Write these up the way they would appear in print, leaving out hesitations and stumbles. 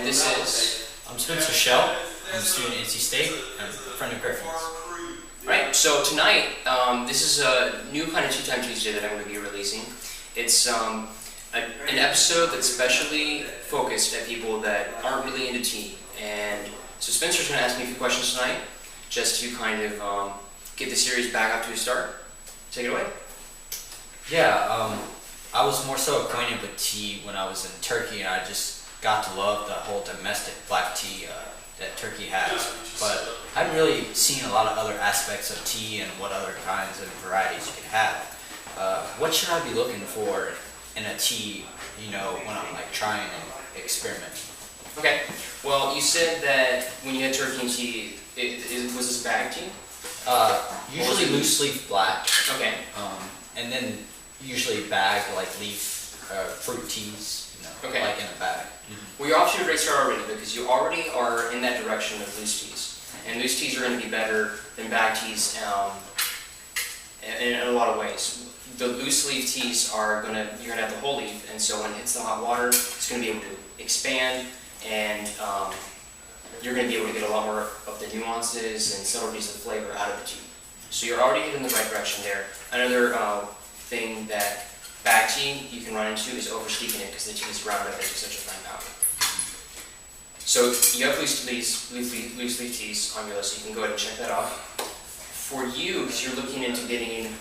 And this is... I'm Spencer Shell. I'm a student at NC State. I'm a friend of Griffin's. Right, so tonight, this is a new kind of Tea Time Tuesday that I'm going to be releasing. It's an episode that's specially focused at people that aren't really into tea. And so Spencer's going to ask me a few questions tonight, just to kind of get the series back up to a start. Take it away. Yeah, I was more so acquainted with tea when I was in Turkey, and I just got to love the whole domestic black tea that Turkey has. But I hadn't really seen a lot of other aspects of tea and what other kinds and varieties you could have. What should I be looking for in a tea, when I'm like trying and experimenting? Okay, well, you said that when you had turkey and tea, was this bag tea? Usually loose leaf black. Okay. And then usually bagged like leaf fruit teas, okay. Like in a bag. Well, you're off to a great start already because you already are in that direction of loose teas. And loose teas are going to be better than bag teas in a lot of ways. The loose leaf teas you're going to have the whole leaf, and so when it hits the hot water, it's going to be able to expand, and you're going to be able to get a lot more of the nuances and subtleties of flavor out of the tea. So you're already heading in the right direction there. Another thing that bag tea you can run into is over-steeping it because the tea is ground up into such a fine powder. So you have loose leaf teas on your list, so you can go ahead and check that off. For you, because you're looking into getting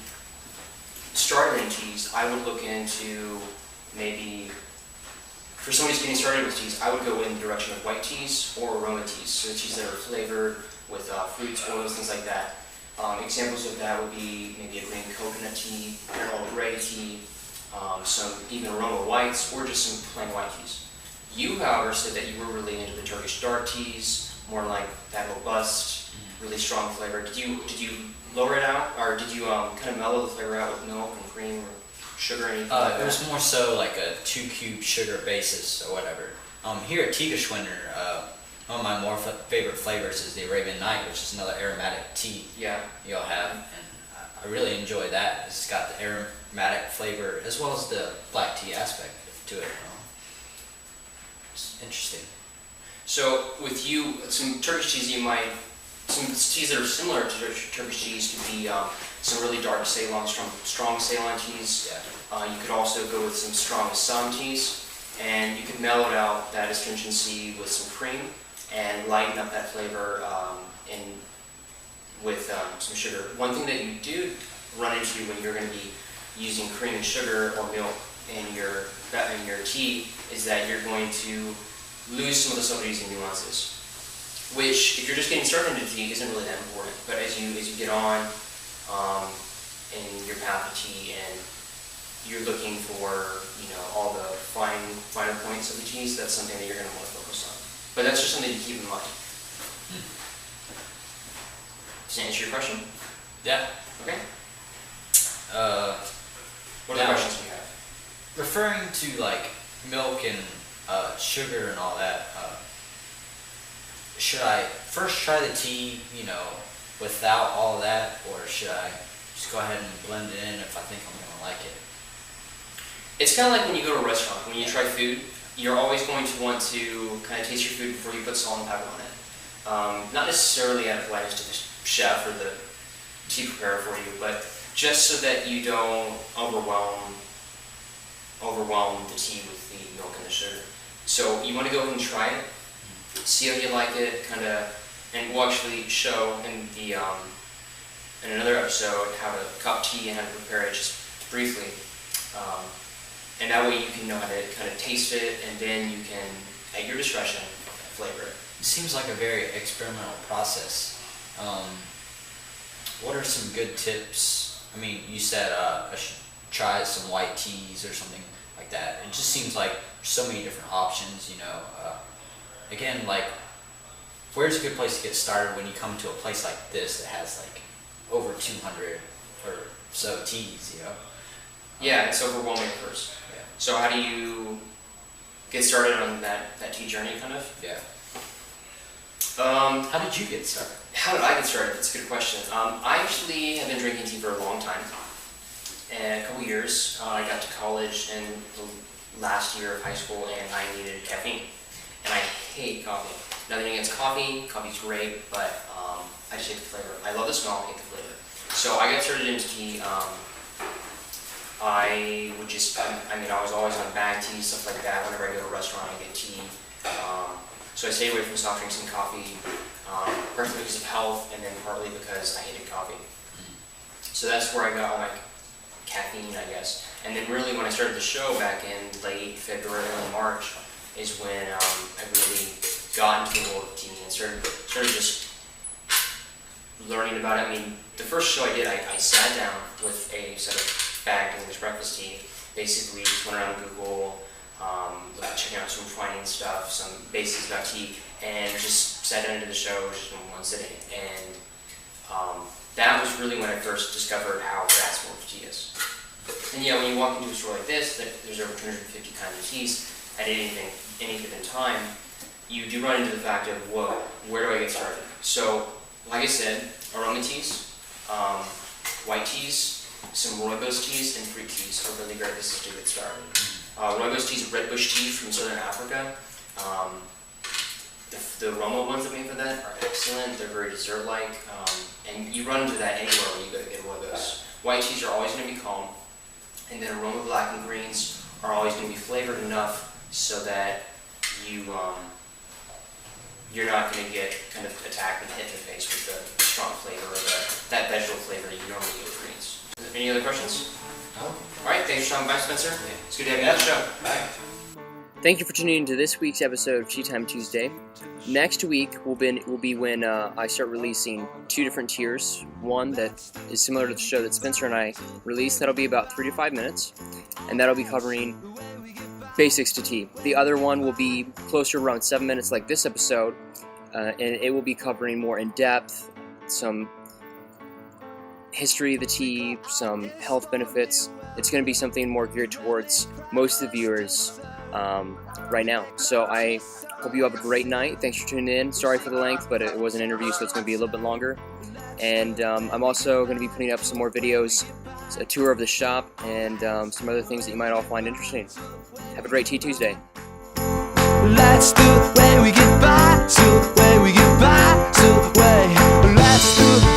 started in teas, I would look into maybe, for somebody who's getting started with teas, I would go in the direction of white teas or aroma teas, so the teas that are flavored with fruits, oils, things like that. Examples of that would be maybe a green coconut tea, an Earl Grey tea, some even aroma whites, or just some plain white teas. You, however, said that you were really into the Turkish dark teas, more like that robust, really strong flavor. Did you lower it out, or did you kind of mellow the flavor out with milk and cream or sugar or anything like that? It was more so like a 2-cube sugar basis or whatever. Here at TeaGschwendner, one of my more favorite flavors is the Arabian Night, which is another aromatic tea you'll have, and I really enjoy that. It's got the aromatic flavor as well as the black tea aspect to it. It's interesting. So with you, some Turkish teas some teas that are similar to Turkish teas could be some really dark Ceylon, strong Ceylon teas. Yeah. You could also go with some strong Assam teas, and you could mellow out that astringency with some cream and lighten up that flavor with some sugar. One thing that you do run into when you're going to be using cream and sugar or milk in your tea is that you're going to lose some of the subtleties and nuances, which, if you're just getting started into tea, isn't really that important. But as you get on in your path of tea and you're looking for all the finer points of the teas, that's something that you're going to want to focus on. But that's just something to keep in mind. Does that answer your question? Yeah. Okay. What other questions do you have? Referring to like milk and sugar and all that, should I first try the tea, without all that, or should I just go ahead and blend it in if I think I'm going to like it? It's kind of like when you go to a restaurant. When you try food, you're always going to want to kind of taste your food before you put salt and pepper on it. Not necessarily out of lightness to the chef or the tea preparer for you, but just so that you don't overwhelm the tea with the milk and the sugar. So you want to go ahead and try it, see how you like it, and we'll actually show in another episode how to cup tea and how to prepare it just briefly. And that way you can know how to kind of taste it, and then you can, at your discretion, flavor it. It seems like a very experimental process. What are some good tips? I mean, you said I should try some white teas or something like that. It just seems like there's so many different options, Again, like, where's a good place to get started when you come to a place like this that has like over 200 or so teas, Yeah, it's overwhelming at first. Yeah. So how do you get started on that tea journey, kind of? Yeah. How did you get started? How did I get started? That's a good question. I actually have been drinking tea for a long time. And a couple years. I got to college in the last year of high school, and I needed caffeine. And I hate coffee. Nothing against coffee. Coffee's great, but I just hate the flavor. I love the smell, I hate the flavor. So I got started into tea. I would just, I mean, I was always on bag tea, stuff like that. Whenever I go to a restaurant, I get tea. So I stayed away from soft drinks and coffee, partly because of health, and then partly because I hated coffee. So that's where I got all my caffeine, I guess. And then really when I started the show back in late February, early March, is when I really got into the world of tea and started just learning about it. I mean, the first show I did, I sat down with a set of bagged English breakfast tea. Basically, just went around Google, checking out some Twinings stuff, some basics about tea, and just sat down into the show just in one sitting. And that was really when I first discovered how vast world of tea is. And yeah, when you walk into a store like this, there's over 250 kinds of teas at any given time, you do run into the fact of, whoa, where do I get started? So, like I said, aroma teas, white teas, some rooibos teas, and fruit teas are really great places to get started. Rooibos teas, red bush tea from southern Africa. The aroma ones that we have for that are excellent. They're very dessert-like, and you run into that anywhere when you go to get rooibos. White teas are always going to be calm, and then aroma black and greens are always going to be flavored enough so that you're not going to get kind of attacked and hit in the face with the strong flavor or that vegetable flavor you normally get with greens. Any other questions? No. All right, thanks for stopping by, Spencer. Yeah. It's good to have you on the show. Bye. Thank you for tuning in to this week's episode of Tea Time Tuesday. Next week will be when I start releasing 2 different tiers. One that is similar to the show that Spencer and I released. That'll be about 3 to 5 minutes, and that'll be covering basics to tea. The other one will be closer, around 7 minutes, like this episode, and it will be covering more in depth, some history of the tea, some health benefits. It's going to be something more geared towards most of the viewers right now. So I hope you have a great night. Thanks for tuning in. Sorry for the length, but it was an interview, so it's going to be a little bit longer. And I'm also going to be putting up some more videos, a tour of the shop, and some other things that you might all find interesting. Have a great Tea Tuesday. That's the way we get by, so way we get by, so way. That's the